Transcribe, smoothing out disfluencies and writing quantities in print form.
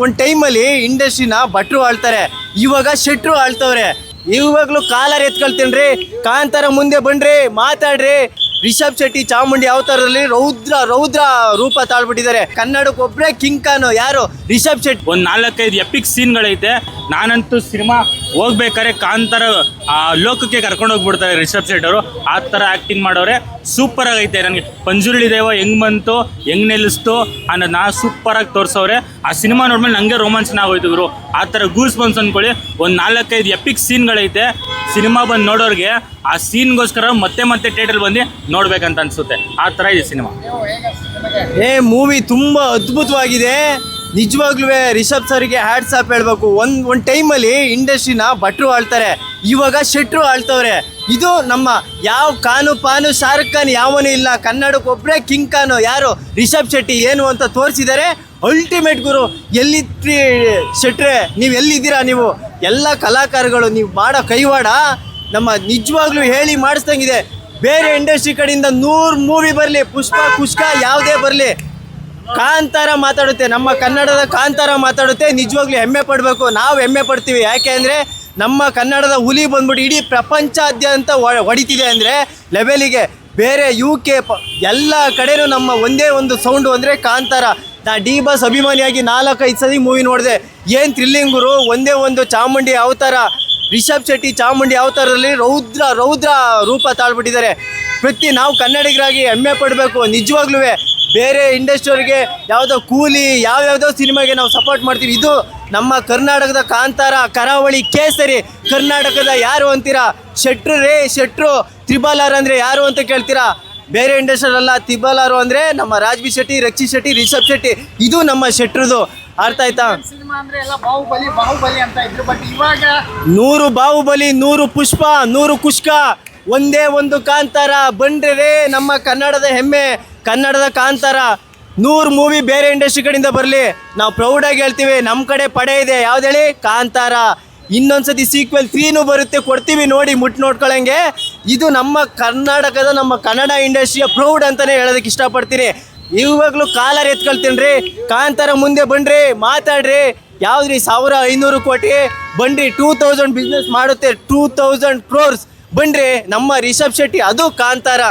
ಒಂದು ಟೈಮಲ್ಲಿ ಇಂಡಸ್ಟ್ರಿನ ಭಟ್ರು ಆಳ್ತಾರೆ, ಇವಾಗ ಶೆಟ್ರು ಆಳ್ತವ್ರೆ. ಇವಾಗ್ಲೂ ಕಾಲರ್ ಎತ್ಕೊಳ್ತೇನ್ರಿ, ಕಾಂತಾರ ಮುಂದೆ ಬನ್ರಿ, ಮಾತಾಡ್ರಿ. ರಿಷಬ್ ಶೆಟ್ಟಿ ಚಾಮುಂಡಿ ಅವತಾರದಲ್ಲಿ ರೌದ್ರ ರೂಪ ತಾಳ್ಬಿಟ್ಟಿದ್ದಾರೆ. ಕನ್ನಡಕ್ಕೆ ಒಬ್ಬರೇ ಕಿಂಗ್ ಖಾನ್, ಯಾರು? ರಿಷಬ್ ಶೆಟ್ಟಿ. ಒಂದು 4-5 ಎಪಿಕ್ ಸೀನ್ಗಳೈತೆ. ನಾನಂತೂ ಸಿನಿಮಾ ಹೋಗ್ಬೇಕಾದ್ರೆ ಕಾಂತಾರ ಲೋಕಕ್ಕೆ ಕರ್ಕೊಂಡು ಹೋಗ್ಬಿಡ್ತಾರೆ ರಿಷಬ್ ಶೆಟ್ಟಿ ಅವರು. ಆ ಥರ ಆ್ಯಕ್ಟಿಂಗ್ ಮಾಡೋರೆ, ಸೂಪರ್ ಆಗೈತೆ. ನನಗೆ ಪಂಜುರ್ಲಿ ದೇವ ಹೆಂಗೆ ಬಂತು, ಹೆಂಗೆ ನಿಲ್ಲಿಸ್ತು ಅನ್ನೋದನ್ನ ಸೂಪರಾಗಿ ತೋರಿಸವ್ರೆ. ಆ ಸಿನಿಮಾ ನೋಡ್ಮೇಲೆ ನನಗೆ ರೋಮಾಂಚನ ಆಗೋಯ್ತು ಗುರು. ಆ ಥರ ಗೂಸ್ ಬಂತು ಅಂದ್ಕೊಳ್ಳಿ. ಒಂದು 4-5 ಎಪಿಕ್ ಸೀನ್ಗಳೈತೆ. ಸಿನಿಮಾ ಬಂದು ನೋಡೋರಿಗೆ ಆ ಸೀನ್ಗೋಸ್ಕರ ಮತ್ತೆ ಥಿಯೇಟರ್ ಬಂದು ನೋಡ್ಬೇಕಂತ ಅನ್ಸುತ್ತೆ. ಆ ಥರ ಇದೆ ಸಿನಿಮಾ. ಮೂವಿ ತುಂಬ ಅದ್ಭುತವಾಗಿದೆ. ನಿಜವಾಗ್ಲೂ ರಿಷಬ್ ಸರ್ಗೆ ಹ್ಯಾಟ್ಸ್ ಆಫ್ ಹೇಳ್ಬೇಕು. ಒಂದು ಟೈಮಲ್ಲಿ ಇಂಡಸ್ಟ್ರಿನ ಭಟ್ರು ಆಳ್ತಾರೆ, ಇವಾಗ ಶೆಟ್ರು ಆಳ್ತವ್ರೆ. ಇದು ನಮ್ಮ ಯಾವ ಕಾನು ಪಾನು ಶಾರುಖ್ ಖಾನ್ ಯಾವನೂ ಇಲ್ಲ, ಕನ್ನಡಕ್ಕೆ ಒಬ್ಬರೇ ಕಿಂಗ್ ಖಾನ್, ಯಾರು? ರಿಷಬ್ ಶೆಟ್ಟಿ ಏನು ಅಂತ ತೋರಿಸಿದ್ದಾರೆ. ಅಲ್ಟಿಮೇಟ್ ಗುರು. ಎಲ್ಲಿದ್ರಿ ಶೆಟ್ರೆ, ನೀವು ಎಲ್ಲಿದ್ದೀರಾ? ನೀವು ಎಲ್ಲ ಕಲಾಕಾರಗಳು ನೀವು ಮಾಡೋ ಕೈವಾಡ ನಮ್ಮ ನಿಜವಾಗ್ಲೂ ಹೇಳಿ ಮಾಡಿಸ್ದಂಗಿದೆ. ಬೇರೆ ಇಂಡಸ್ಟ್ರಿ ಕಡೆಯಿಂದ 100 ಮೂವಿ ಬರಲಿ, ಪುಷ್ಪ ಕುಷ್ಕ ಯಾವುದೇ ಬರಲಿ, ಕಾಂತಾರ ಮಾತಾಡುತ್ತೆ, ನಮ್ಮ ಕನ್ನಡದ ಕಾಂತಾರ ಮಾತಾಡುತ್ತೆ. ನಿಜವಾಗ್ಲೂ ಹೆಮ್ಮೆ ಪಡಬೇಕು. ನಾವು ಹೆಮ್ಮೆ ಪಡ್ತೀವಿ. ಯಾಕೆ ಅಂದರೆ ನಮ್ಮ ಕನ್ನಡದ ಹುಲಿ ಬಂದ್ಬಿಟ್ಟು ಇಡೀ ಪ್ರಪಂಚಾದ್ಯಂತ ಹೊಡಿತಿದೆ ಅಂದರೆ ಲೆವೆಲಿಗೆ. ಬೇರೆ UK ಎಲ್ಲ ಕಡೆನೂ ನಮ್ಮ ಒಂದೇ ಒಂದು ಸೌಂಡು ಅಂದರೆ ಕಾಂತಾರ. ನಾ ಡಿ ಬಾಸ್ ಅಭಿಮಾನಿಯಾಗಿ 4-5 ಸತಿ ಮೂವಿ ನೋಡಿದೆ. ಏನು ಥ್ರಿಲ್ಲಿಂಗ್ ಗುರು. ಒಂದೇ ಒಂದು ಚಾಮುಂಡಿ ಅವತಾರ, ರಿಷಬ್ ಶೆಟ್ಟಿ ಚಾಮುಂಡಿ ಅವತಾರದಲ್ಲಿ ರೌದ್ರ ರೂಪ ತಾಳ್ಬಿಟ್ಟಿದ್ದಾರೆ. ನಾವು ಕನ್ನಡಿಗರಾಗಿ ಹೆಮ್ಮೆ ಪಡಬೇಕು. ನಿಜವಾಗ್ಲೂ ಬೇರೆ ಇಂಡಸ್ಟ್ರಿಯವ್ರಿಗೆ ಯಾವುದೋ ಕೂಲಿ ಯಾವ್ಯಾವುದೋ ಸಿನಿಮಾಗೆ ನಾವು ಸಪೋರ್ಟ್ ಮಾಡ್ತೀವಿ. ಇದು ನಮ್ಮ ಕರ್ನಾಟಕದ ಕಾಂತಾರ, ಕರಾವಳಿ ಕೇಸರಿ. ಕರ್ನಾಟಕದ ಯಾರು ಅಂತೀರಾ? ಶೆಟ್ರು. ತ್ರಿಬಲ್-ಆರ್ ಅಂದರೆ ಯಾರು ಅಂತ ಕೇಳ್ತೀರಾ? ಬೇರೆ ಇಂಡಸ್ಟ್ರಿಯಲ್ಲ. ತ್ರಿಬಲ್-ಆರ್ ಅಂದರೆ ನಮ್ಮ ರಾಜ್ಬಿ ಶೆಟ್ಟಿ, ರಕ್ಷಿ ಶೆಟ್ಟಿ, ರಿಷಬ್ ಶೆಟ್ಟಿ. ಇದು ನಮ್ಮ ಶೆಟ್ರದು. ಅರ್ಥ ಆಯ್ತಾ? ಸಿನಿಮಾ ಅಂದ್ರೆ ಎಲ್ಲ ಬಾಹುಬಲಿ ಅಂತ ಇದ್ರು. ಬಟ್ ಇವಾಗ 100 ಬಾಹುಬಲಿ, 100 ಪುಷ್ಪ, 100 ಕುಷ್ಕ, ಒಂದೇ ಒಂದು ಕಾಂತಾರ. ಬನ್ರಿ ನಮ್ಮ ಕನ್ನಡದ ಹೆಮ್ಮೆ, ಕನ್ನಡದ ಕಾಂತಾರ. 100 ಮೂವಿ ಬೇರೆ ಇಂಡಸ್ಟ್ರಿ ಕಡೆಯಿಂದ ಬರಲಿ, ನಾವು ಪ್ರೌಡಾಗಿ ಹೇಳ್ತೀವಿ. ನಮ್ಮ ಕಡೆ ಪಡೆ ಇದೆ. ಯಾವ್ದು ಹೇಳಿ? ಕಾಂತಾರ. ಇನ್ನೊಂದ್ಸತಿ ಸೀಕ್ವೆಲ್ 3 ಬರುತ್ತೆ, ಕೊಡ್ತೀವಿ ನೋಡಿ, ನೋಡ್ಕೊಳ್ಳಂಗೆ. ಇದು ನಮ್ಮ ಕರ್ನಾಟಕದ, ನಮ್ಮ ಕನ್ನಡ ಇಂಡಸ್ಟ್ರಿಯ ಪ್ರೌಡ್ ಅಂತಲೇ ಹೇಳೋದಕ್ಕೆ ಇಷ್ಟಪಡ್ತೀನಿ. ಇವಾಗಲೂ ಕಾಲರ್ ಎತ್ಕೊಳ್ತೇನ್ರಿ, ಕಾಂತಾರ ಮುಂದೆ ಬನ್ರಿ, ಮಾತಾಡ್ರಿ. ಯಾವ್ದ್ರಿ 1500 ಕೋಟಿ ಬನ್ರಿ, 2000 ಬಿಸ್ನೆಸ್ ಮಾಡುತ್ತೆ, 2000 crores ಬನ್ರಿ. ನಮ್ಮ ರಿಷಬ್ ಶೆಟ್ಟಿ, ಅದು ಕಾಂತಾರ.